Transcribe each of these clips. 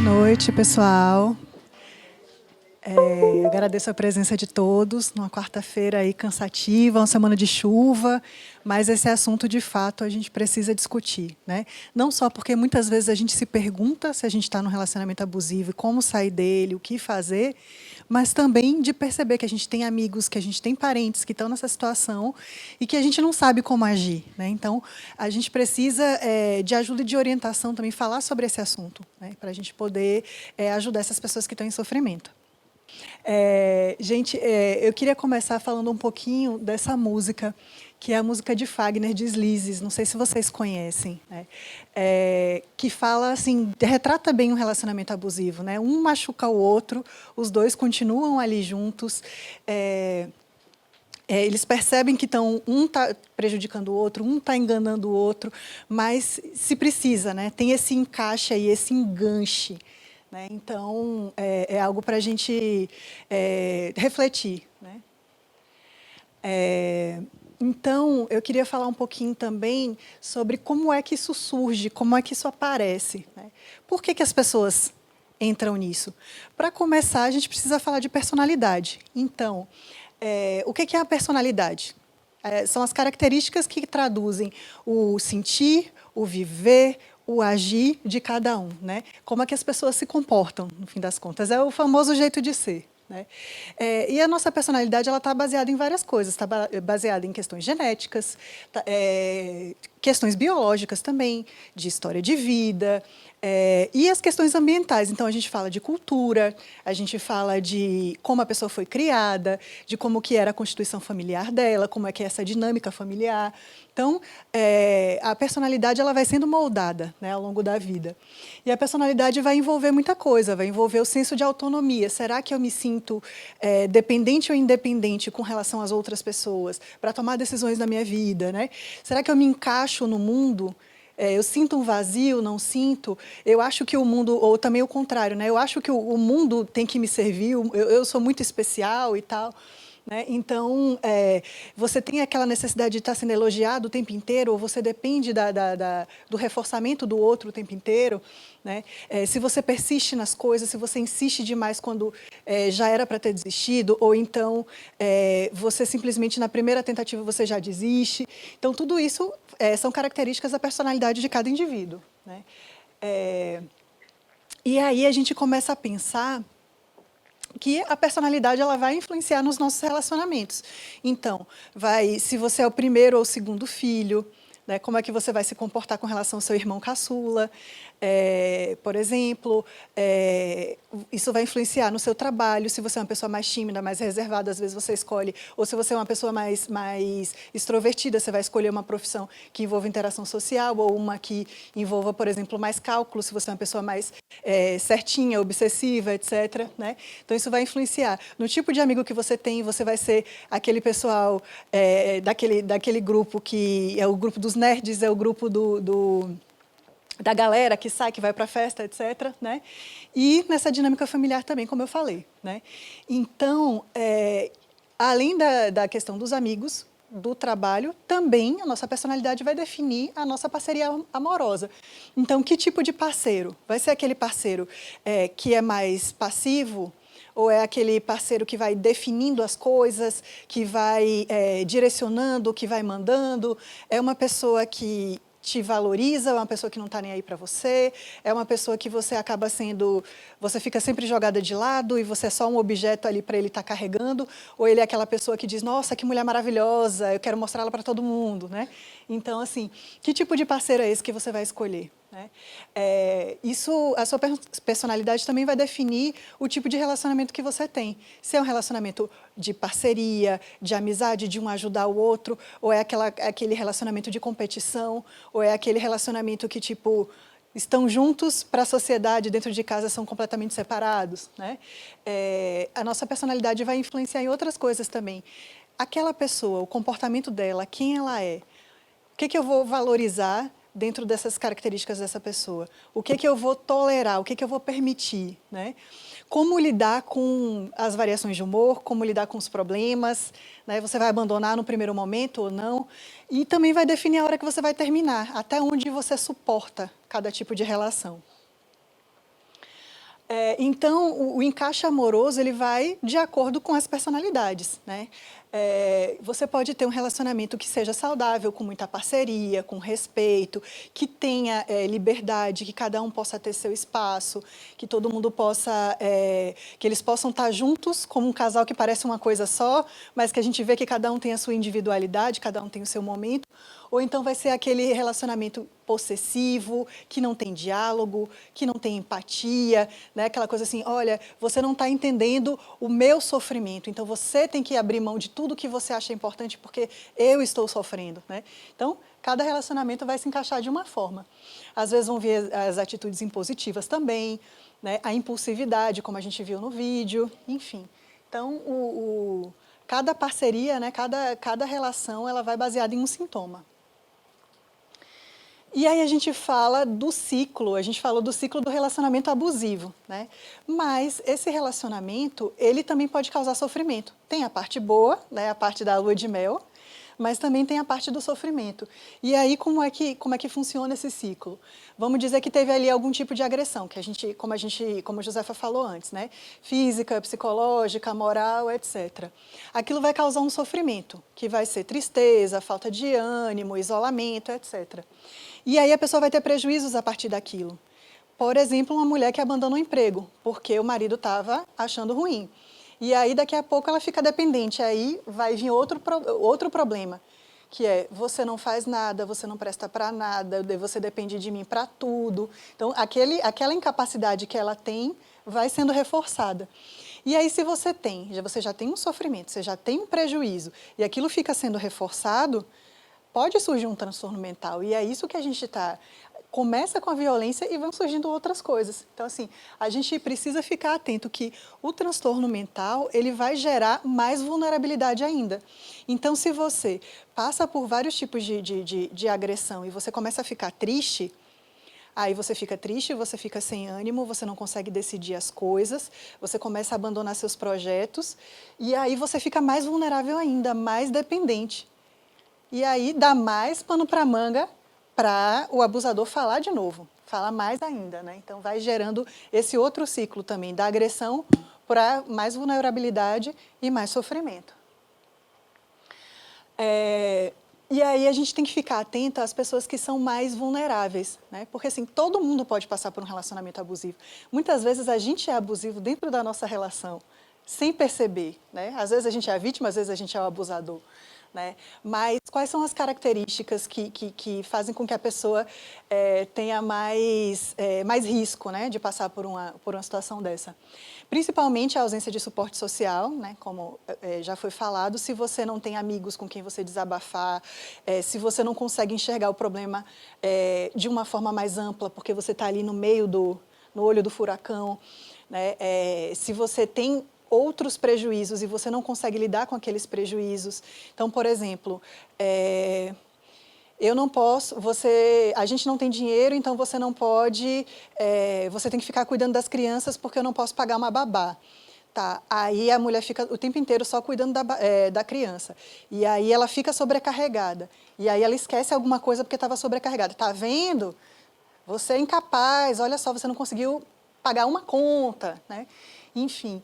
noite, pessoal. Eu agradeço a presença de todos numa quarta-feira aí cansativa, uma semana de chuva, mas esse assunto, de fato, a gente precisa discutir, né? Não só porque muitas vezes a gente se pergunta se a gente está num relacionamento abusivo e como sair dele, o que fazer, mas também de perceber que a gente tem amigos, que a gente tem parentes que estão nessa situação e que a gente não sabe como agir, né? Então, a gente precisa de ajuda e de orientação também, falar sobre esse assunto, né? Para a gente poder ajudar essas pessoas que estão em sofrimento. Gente, eu queria começar falando um pouquinho dessa música, que é a música de Fagner, Deslizes, não sei se vocês conhecem, né? Que fala assim, retrata bem um relacionamento abusivo, né? Um machuca o outro, os dois continuam ali juntos, eles percebem que um está prejudicando o outro, um está enganando o outro, mas se precisa, né? Tem esse encaixe aí, esse enganche, né? Então, é algo para a gente refletir, né? Então, eu queria falar um pouquinho também sobre como é que isso surge, como é que isso aparece, né? Por que as pessoas entram nisso? Para começar, a gente precisa falar de personalidade. Então, o que é a personalidade? São as características que traduzem o sentir, o viver, o agir de cada um, né? Como é que as pessoas se comportam, no fim das contas. É o famoso jeito de ser, né? E a nossa personalidade está baseada em várias coisas. Está baseada em questões genéticas, questões biológicas também, de história de vida, e as questões ambientais. Então, a gente fala de cultura, a gente fala de como a pessoa foi criada, de como que era a constituição familiar dela, como é que é essa dinâmica familiar. Então, a personalidade ela vai sendo moldada, né, ao longo da vida. E a personalidade vai envolver muita coisa, vai envolver o senso de autonomia. Será que eu me sinto dependente ou independente com relação às outras pessoas para tomar decisões na minha vida, né? Será que eu me encaixo no mundo? Eu sinto um vazio, não sinto? Eu acho que o mundo, ou também o contrário, né? Eu acho que o mundo tem que me servir, eu sou muito especial e tal. Né? Então, você tem aquela necessidade de estar sendo elogiado o tempo inteiro, ou você depende do reforçamento do outro o tempo inteiro. Né? Se você persiste nas coisas, se você insiste demais quando já era para ter desistido, ou então você simplesmente na primeira tentativa você já desiste. Então, tudo isso são características da personalidade de cada indivíduo. Né? E aí a gente começa a pensar que a personalidade ela vai influenciar nos nossos relacionamentos. Então, se você é o primeiro ou o segundo filho, né, como é que você vai se comportar com relação ao seu irmão caçula, por exemplo, isso vai influenciar no seu trabalho, se você é uma pessoa mais tímida, mais reservada, às vezes você escolhe, ou se você é uma pessoa mais extrovertida, você vai escolher uma profissão que envolva interação social, ou uma que envolva, por exemplo, mais cálculo, se você é uma pessoa mais certinha, obsessiva, etc. Né? Então, isso vai influenciar. No tipo de amigo que você tem, você vai ser aquele pessoal daquele grupo que é o grupo dos nerds, é o grupo da galera que sai, que vai para a festa, etc. Né? E nessa dinâmica familiar também, como eu falei. Né? Então, além da questão dos amigos, do trabalho, também a nossa personalidade vai definir a nossa parceria amorosa. Então, que tipo de parceiro? Vai ser aquele parceiro que é mais passivo, ou é aquele parceiro que vai definindo as coisas, que vai direcionando, que vai mandando? É uma pessoa que te valoriza, é uma pessoa que não está nem aí para você, é uma pessoa que você acaba sendo, você fica sempre jogada de lado e você é só um objeto ali para ele estar carregando, ou ele é aquela pessoa que diz, nossa, que mulher maravilhosa, eu quero mostrá-la para todo mundo, né? Então, assim, que tipo de parceiro é esse que você vai escolher? Né? A sua personalidade também vai definir o tipo de relacionamento que você tem. Se é um relacionamento de parceria, de amizade, de um ajudar o outro, ou é aquele relacionamento de competição, ou é aquele relacionamento que, tipo, estão juntos para a sociedade, dentro de casa são completamente separados. Né? A nossa personalidade vai influenciar em outras coisas também. Aquela pessoa, o comportamento dela, quem ela é, o que eu vou valorizar dentro dessas características dessa pessoa? O que eu vou tolerar? O que eu vou permitir? Né? Como lidar com as variações de humor? Como lidar com os problemas? Né? Você vai abandonar no primeiro momento ou não? E também vai definir a hora que você vai terminar, até onde você suporta cada tipo de relação. Então, o encaixe amoroso ele vai de acordo com as personalidades, né? Você pode ter um relacionamento que seja saudável, com muita parceria, com respeito, que tenha liberdade, que cada um possa ter seu espaço, que todo mundo possa, que eles possam estar juntos como um casal que parece uma coisa só, mas que a gente vê que cada um tem a sua individualidade, cada um tem o seu momento. Ou então vai ser aquele relacionamento possessivo, que não tem diálogo, que não tem empatia, né? Aquela coisa assim, olha, você não está entendendo o meu sofrimento, então você tem que abrir mão de tudo que você acha importante porque eu estou sofrendo, né? Então, cada relacionamento vai se encaixar de uma forma. Às vezes vão vir as atitudes impositivas também, né? A impulsividade, como a gente viu no vídeo, enfim. Então, cada parceria, né? Cada relação, ela vai baseada em um sintoma. E aí a gente fala do ciclo, a gente falou do ciclo do relacionamento abusivo, né? Mas esse relacionamento, ele também pode causar sofrimento. Tem a parte boa, né, a parte da lua de mel, mas também tem a parte do sofrimento. E aí como é que funciona esse ciclo? Vamos dizer que teve ali algum tipo de agressão, que como a Josefa falou antes, né? Física, psicológica, moral, etc. Aquilo vai causar um sofrimento, que vai ser tristeza, falta de ânimo, isolamento, etc. E aí a pessoa vai ter prejuízos a partir daquilo. Por exemplo, uma mulher que abandona o emprego, porque o marido estava achando ruim. E aí, daqui a pouco, ela fica dependente. Aí vai vir outro problema, que é você não faz nada, você não presta para nada, você depende de mim para tudo. Então, aquela incapacidade que ela tem vai sendo reforçada. E aí, se você já tem um sofrimento, você já tem um prejuízo, e aquilo fica sendo reforçado, pode surgir um transtorno mental. E é isso que a gente está... Começa com a violência e vão surgindo outras coisas. Então, assim, a gente precisa ficar atento que o transtorno mental, ele vai gerar mais vulnerabilidade ainda. Então, se você passa por vários tipos de agressão e você começa a ficar triste, aí você fica triste, você fica sem ânimo, você não consegue decidir as coisas, você começa a abandonar seus projetos, e aí você fica mais vulnerável ainda, mais dependente. E aí dá mais pano para manga para o abusador falar de novo, falar mais ainda, né? Então vai gerando esse outro ciclo também da agressão para mais vulnerabilidade e mais sofrimento. E aí a gente tem que ficar atento às pessoas que são mais vulneráveis, né? Porque assim, todo mundo pode passar por um relacionamento abusivo. Muitas vezes a gente é abusivo dentro da nossa relação, sem perceber, né? Às vezes a gente é a vítima, às vezes a gente é o abusador. Né? Mas quais são as características que fazem com que a pessoa tenha mais risco, né, de passar por uma situação dessa? Principalmente a ausência de suporte social, né, como já foi falado, se você não tem amigos com quem você desabafar, se você não consegue enxergar o problema de uma forma mais ampla, porque você está ali no olho do furacão, né? Se você tem outros prejuízos e você não consegue lidar com aqueles prejuízos. Então, por exemplo, eu não posso, a gente não tem dinheiro, então você não pode, você tem que ficar cuidando das crianças porque eu não posso pagar uma babá. Tá, aí a mulher fica o tempo inteiro só cuidando da criança. E aí ela fica sobrecarregada. E aí ela esquece alguma coisa porque estava sobrecarregada. Tá vendo? Você é incapaz, olha só, você não conseguiu pagar uma conta, né? Enfim.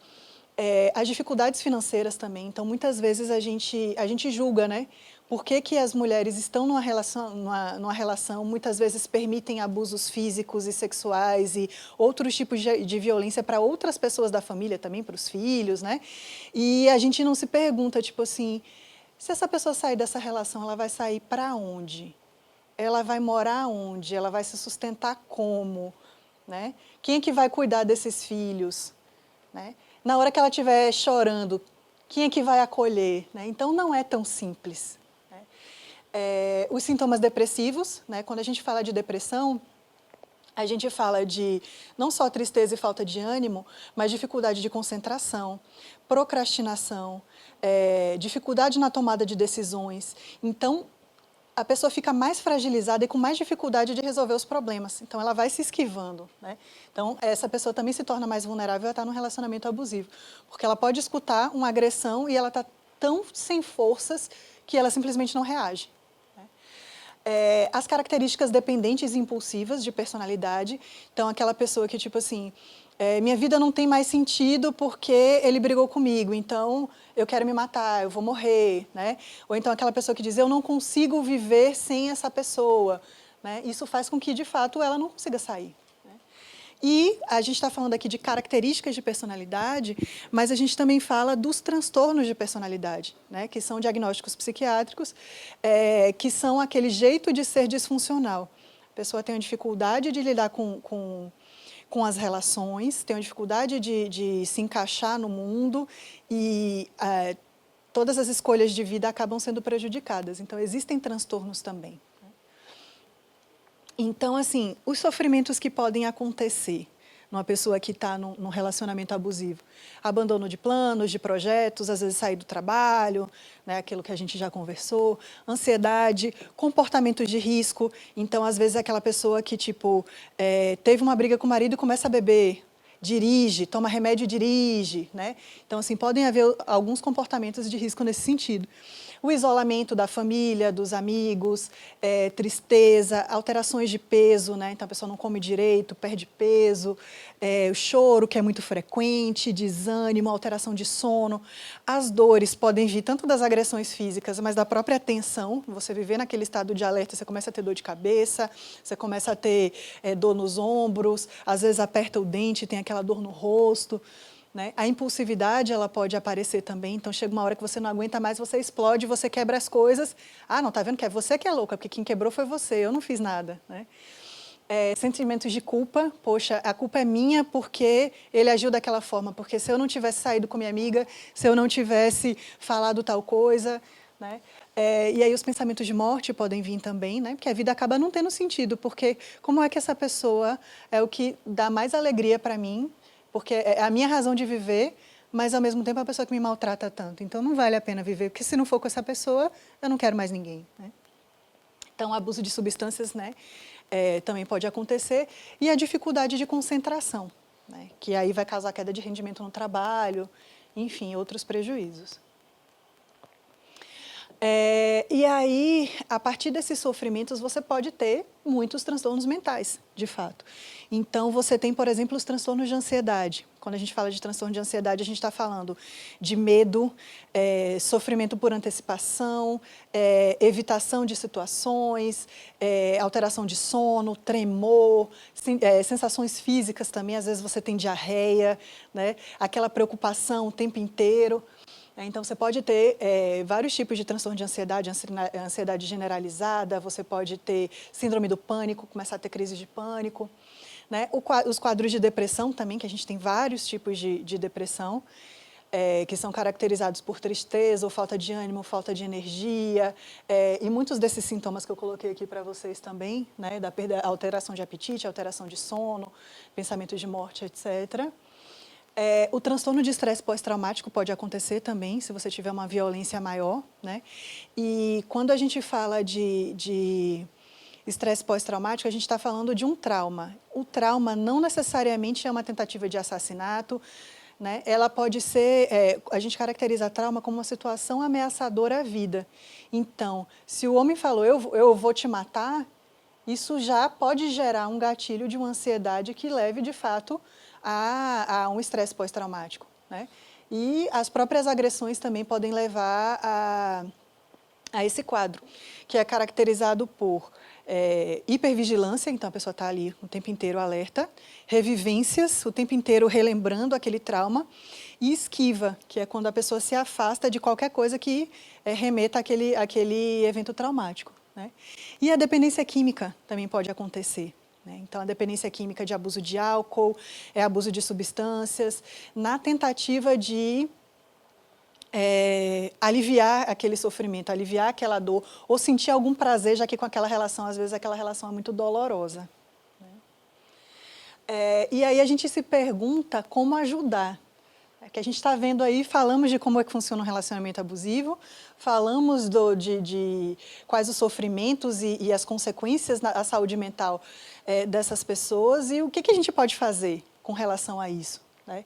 As dificuldades financeiras também. Então, muitas vezes a gente julga, né? Por que as mulheres estão numa relação, muitas vezes permitem abusos físicos e sexuais e outros tipos de violência para outras pessoas da família também, para os filhos, né? E a gente não se pergunta, tipo assim, se essa pessoa sair dessa relação, ela vai sair para onde? Ela vai morar onde? Ela vai se sustentar como? Né? Quem é que vai cuidar desses filhos? Né? Na hora que ela estiver chorando, quem é que vai acolher? Né? Então, não é tão simples. Né? Os sintomas depressivos, né? Quando a gente fala de depressão, a gente fala de não só tristeza e falta de ânimo, mas dificuldade de concentração, procrastinação, dificuldade na tomada de decisões. Então, a pessoa fica mais fragilizada e com mais dificuldade de resolver os problemas. Então, ela vai se esquivando. Né? Então, essa pessoa também se torna mais vulnerável a estar num relacionamento abusivo. Porque ela pode escutar uma agressão e ela está tão sem forças que ela simplesmente não reage. Né? As características dependentes e impulsivas de personalidade. Então, aquela pessoa que, tipo assim, minha vida não tem mais sentido porque ele brigou comigo, então eu quero me matar, eu vou morrer, né? Ou então aquela pessoa que diz, eu não consigo viver sem essa pessoa, né? Isso faz com que, de fato, ela não consiga sair. E a gente está falando aqui de características de personalidade, mas a gente também fala dos transtornos de personalidade, né, que são diagnósticos psiquiátricos, que são aquele jeito de ser disfuncional. A pessoa tem uma dificuldade de lidar com as relações, tem uma dificuldade de se encaixar no mundo e todas as escolhas de vida acabam sendo prejudicadas. Então, existem transtornos também. Então, assim, os sofrimentos que podem acontecer numa pessoa que está num relacionamento abusivo. Abandono de planos, de projetos, às vezes sair do trabalho, né, aquilo que a gente já conversou, ansiedade, comportamentos de risco. Então, às vezes, aquela pessoa que, tipo, teve uma briga com o marido e começa a beber, dirige, toma remédio e dirige, né? Então, assim, podem haver alguns comportamentos de risco nesse sentido. O isolamento da família, dos amigos, tristeza, alterações de peso, né? Então a pessoa não come direito, perde peso, o choro, que é muito frequente, desânimo, alteração de sono. As dores podem vir tanto das agressões físicas, mas da própria tensão. Você viver naquele estado de alerta, você começa a ter dor de cabeça, você começa a ter dor nos ombros, às vezes aperta o dente, tem aquela dor no rosto. Né? A impulsividade ela pode aparecer também, então chega uma hora que você não aguenta mais, você explode, você quebra as coisas. Ah, não, tá vendo que é você que é louca, porque quem quebrou foi você, eu não fiz nada. Né? Sentimentos de culpa, poxa, a culpa é minha porque ele agiu daquela forma, porque se eu não tivesse saído com minha amiga, se eu não tivesse falado tal coisa. Né? E aí os pensamentos de morte podem vir também, né? Porque a vida acaba não tendo sentido, porque como é que essa pessoa é o que dá mais alegria para mim, porque é a minha razão de viver, mas ao mesmo tempo é a pessoa que me maltrata tanto. Então não vale a pena viver, porque se não for com essa pessoa, eu não quero mais ninguém. Né? Então, abuso de substâncias, né, também pode acontecer. E a dificuldade de concentração, né, que aí vai causar queda de rendimento no trabalho, enfim, outros prejuízos. E aí, a partir desses sofrimentos, você pode ter muitos transtornos mentais, de fato. Então, você tem, por exemplo, os transtornos de ansiedade. Quando a gente fala de transtorno de ansiedade, a gente está falando de medo, sofrimento por antecipação, evitação de situações, alteração de sono, tremor, sensações físicas também. Às vezes você tem diarreia, né? Aquela preocupação o tempo inteiro. Então, você pode ter vários tipos de transtorno de ansiedade, ansiedade generalizada, você pode ter síndrome do pânico, começar a ter crise de pânico. Né? Os quadros de depressão também, que a gente tem vários tipos de depressão, que são caracterizados por tristeza, ou falta de ânimo, falta de energia, e muitos desses sintomas que eu coloquei aqui para vocês também, né? Da perda, alteração de apetite, alteração de sono, pensamentos de morte, etc., o transtorno de estresse pós-traumático pode acontecer também, se você tiver uma violência maior. Né? E quando a gente fala de estresse pós-traumático, a gente está falando de um trauma. O trauma não necessariamente é uma tentativa de assassinato. Né? Ela pode ser, a gente caracteriza trauma como uma situação ameaçadora à vida. Então, se o homem falou, eu vou te matar, isso já pode gerar um gatilho de uma ansiedade que leve, de fato, a um estresse pós-traumático. Né? E as próprias agressões também podem levar a esse quadro, que é caracterizado por hipervigilância, então a pessoa está ali o tempo inteiro alerta, revivências, o tempo inteiro relembrando aquele trauma, e esquiva, que é quando a pessoa se afasta de qualquer coisa que remeta àquele evento traumático. Né? E a dependência química também pode acontecer. Então, a dependência química de abuso de álcool, abuso de substâncias, na tentativa de aliviar aquele sofrimento, aliviar aquela dor, ou sentir algum prazer, já que com aquela relação, às vezes, aquela relação é muito dolorosa. E aí a gente se pergunta como ajudar. Que a gente está vendo aí, falamos de como é que funciona um relacionamento abusivo, falamos de quais os sofrimentos e as consequências na saúde mental dessas pessoas e o que a gente pode fazer com relação a isso. Né?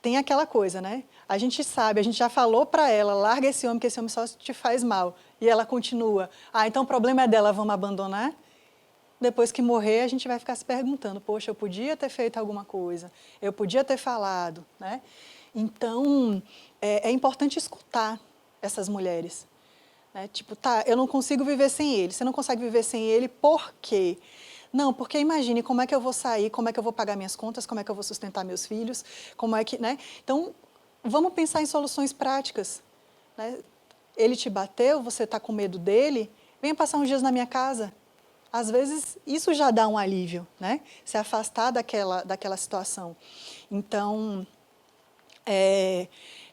Tem aquela coisa, né? A gente sabe, a gente já falou para ela, larga esse homem, que esse homem só te faz mal. E ela continua, então o problema é dela, vamos abandonar? depois que morrer, a gente vai ficar se perguntando, poxa, eu podia ter feito alguma coisa, eu podia ter falado, né? Então, é importante escutar essas mulheres, né? Tipo, tá, eu não consigo viver sem ele. Você não consegue viver sem ele por quê? Não, porque imagine como é que eu vou sair, como é que eu vou pagar minhas contas, como é que eu vou sustentar meus filhos, como é que, né? Então, vamos pensar em soluções práticas, né? Ele te bateu, você está com medo dele, venha passar uns dias na minha casa. Às vezes, isso já dá um alívio, né? Se afastar daquela situação. Então,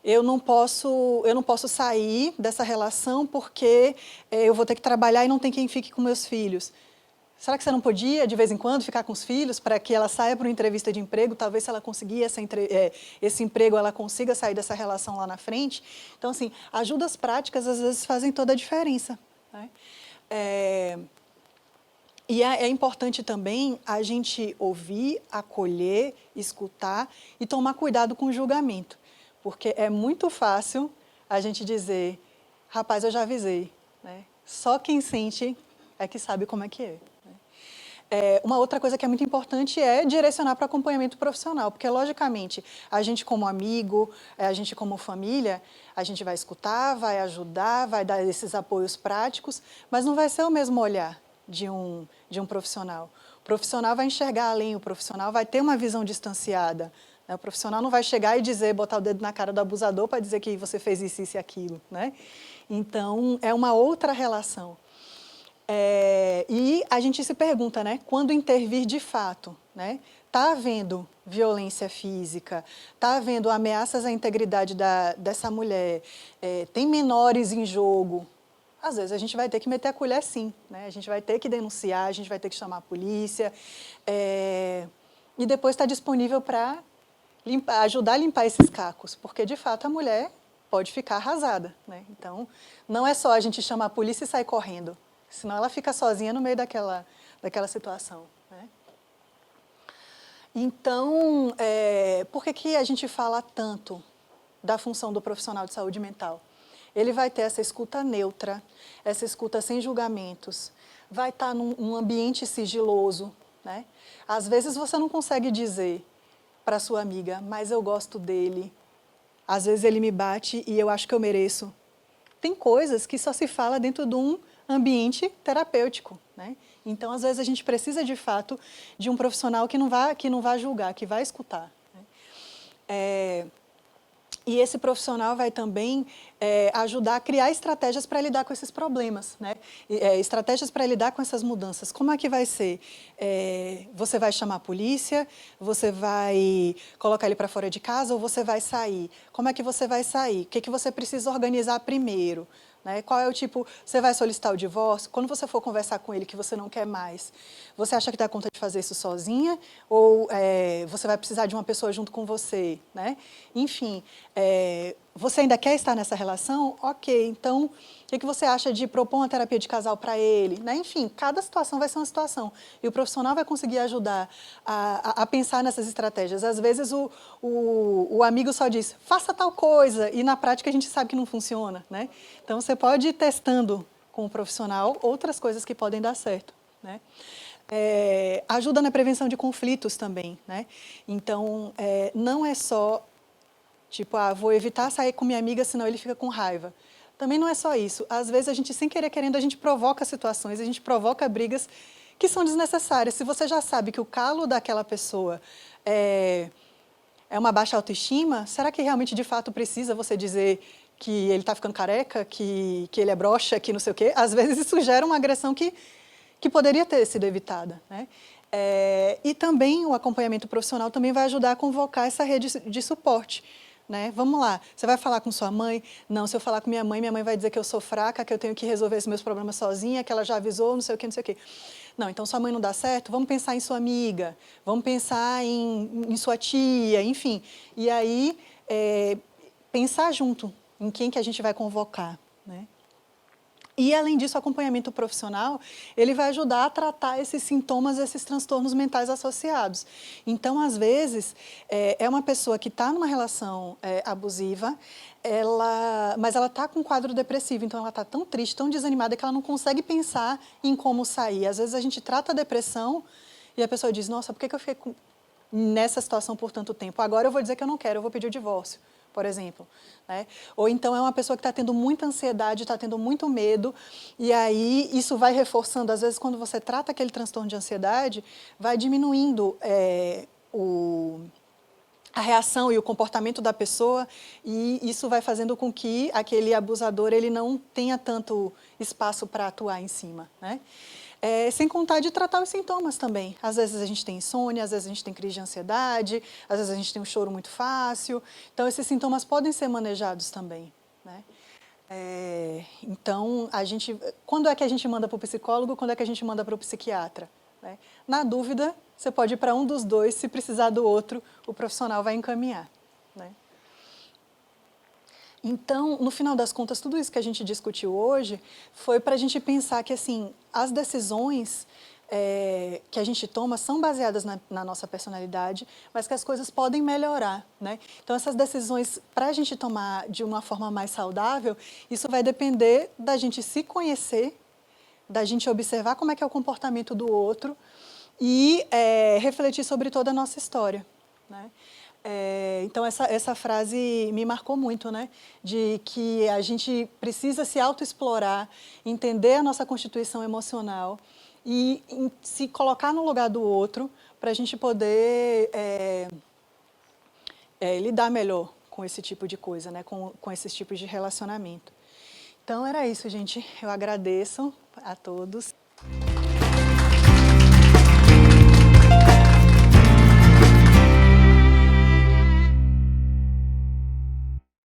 eu não posso sair dessa relação porque eu vou ter que trabalhar e não tem quem fique com meus filhos. Será que você não podia, de vez em quando, ficar com os filhos para que ela saia para uma entrevista de emprego? Talvez, se ela conseguir esse emprego, ela consiga sair dessa relação lá na frente. Então, assim, ajudas práticas, às vezes, fazem toda a diferença, né? E é importante também a gente ouvir, acolher, escutar e tomar cuidado com o julgamento. Porque é muito fácil a gente dizer, rapaz, eu já avisei, né? Só quem sente é que sabe como é que é. Uma outra coisa que é muito importante é direcionar para acompanhamento profissional, porque, logicamente, a gente como amigo, a gente como família, a gente vai escutar, vai ajudar, vai dar esses apoios práticos, mas não vai ser o mesmo olhar de um profissional. O profissional vai enxergar além, o profissional vai ter uma visão distanciada, né? O profissional não vai chegar e dizer, botar o dedo na cara do abusador para dizer que você fez isso e aquilo, né? Então, é uma outra relação. E a gente se pergunta, né, quando intervir de fato, né? Está havendo violência física, está havendo ameaças à integridade dessa mulher, tem menores em jogo. Às vezes a gente vai ter que meter a colher sim, né? A gente vai ter que denunciar, a gente vai ter que chamar a polícia, e depois estar disponível para ajudar a limpar esses cacos, porque de fato a mulher pode ficar arrasada, né? Então, não é só a gente chamar a polícia e sair correndo, senão ela fica sozinha no meio daquela situação, né? Então, por que a gente fala tanto da função do profissional de saúde mental? Ele vai ter essa escuta neutra, essa escuta sem julgamentos, vai estar num ambiente sigiloso, né? Às vezes você não consegue dizer para sua amiga, mas eu gosto dele, às vezes ele me bate e eu acho que eu mereço. Tem coisas que só se fala dentro de um ambiente terapêutico, né? Então, às vezes, a gente precisa, de fato, de um profissional que não vá julgar, que vai escutar, né? E esse profissional vai também ajudar a criar estratégias para lidar com esses problemas, né? Estratégias para lidar com essas mudanças. Como é que vai ser? Você vai chamar a polícia? Você vai colocar ele para fora de casa ou você vai sair? Como é que você vai sair? O que você precisa organizar primeiro? Né? Qual é o tipo, você vai solicitar o divórcio? Quando você for conversar com ele que você não quer mais, você acha que dá conta de fazer isso sozinha? Ou você vai precisar de uma pessoa junto com você? Né? Enfim, você ainda quer estar nessa relação? Ok, então o que você acha de propor uma terapia de casal para ele? Né? Enfim, cada situação vai ser uma situação. E o profissional vai conseguir ajudar a pensar nessas estratégias. Às vezes o amigo só diz, faça tal coisa, e na prática a gente sabe que não funciona. Né? Então você pode ir testando com o profissional outras coisas que podem dar certo. Né? Ajuda na prevenção de conflitos também. Né? Então, não é só, tipo, vou evitar sair com minha amiga, senão ele fica com raiva. Também não é só isso. Às vezes, a gente, sem querer querendo, a gente provoca situações, a gente provoca brigas que são desnecessárias. Se você já sabe que o calo daquela pessoa é uma baixa autoestima, será que realmente, de fato, precisa você dizer que ele está ficando careca, que ele é broxa, que não sei o quê? Às vezes, isso gera uma agressão que poderia ter sido evitada, né? E também o acompanhamento profissional também vai ajudar a convocar essa rede de suporte. Né? Vamos lá, você vai falar com sua mãe? Não, se eu falar com minha mãe vai dizer que eu sou fraca, que eu tenho que resolver esses meus problemas sozinha, que ela já avisou, não sei o quê, não sei o quê. Não, então sua mãe não dá certo? Vamos pensar em sua amiga, vamos pensar em sua tia, enfim. E aí, pensar junto em quem que a gente vai convocar. Né? E, além disso, o acompanhamento profissional, ele vai ajudar a tratar esses sintomas, esses transtornos mentais associados. Então, às vezes, é uma pessoa que está numa relação abusiva, mas ela está com um quadro depressivo, então ela está tão triste, tão desanimada, que ela não consegue pensar em como sair. Às vezes, a gente trata a depressão e a pessoa diz, nossa, por que eu fiquei nessa situação por tanto tempo? Agora eu vou dizer que eu não quero, eu vou pedir o divórcio, por exemplo. Né? Ou então é uma pessoa que está tendo muita ansiedade, está tendo muito medo, e aí isso vai reforçando. Às vezes, quando você trata aquele transtorno de ansiedade, vai diminuindo a reação e o comportamento da pessoa, e isso vai fazendo com que aquele abusador ele não tenha tanto espaço para atuar em cima. Né? Sem contar de tratar os sintomas também. Às vezes a gente tem insônia, às vezes a gente tem crise de ansiedade, às vezes a gente tem um choro muito fácil. Então, esses sintomas podem ser manejados também. Né? Então, quando é que a gente manda para o psicólogo, quando é que a gente manda para o psiquiatra? Né? Na dúvida, você pode ir para um dos dois, se precisar do outro, o profissional vai encaminhar. Né? Então, no final das contas, tudo isso que a gente discutiu hoje foi para a gente pensar que, assim, as decisões que a gente toma são baseadas na nossa personalidade, mas que as coisas podem melhorar. Né? Então, essas decisões, para a gente tomar de uma forma mais saudável, isso vai depender da gente se conhecer, da gente observar como é que é o comportamento do outro e refletir sobre toda a nossa história. Né? Então, essa frase me marcou muito, né? De que a gente precisa se autoexplorar, entender a nossa constituição emocional e se colocar no lugar do outro para a gente poder lidar melhor com esse tipo de coisa, né? Com esses tipos de relacionamento. Então, era isso, gente. Eu agradeço a todos.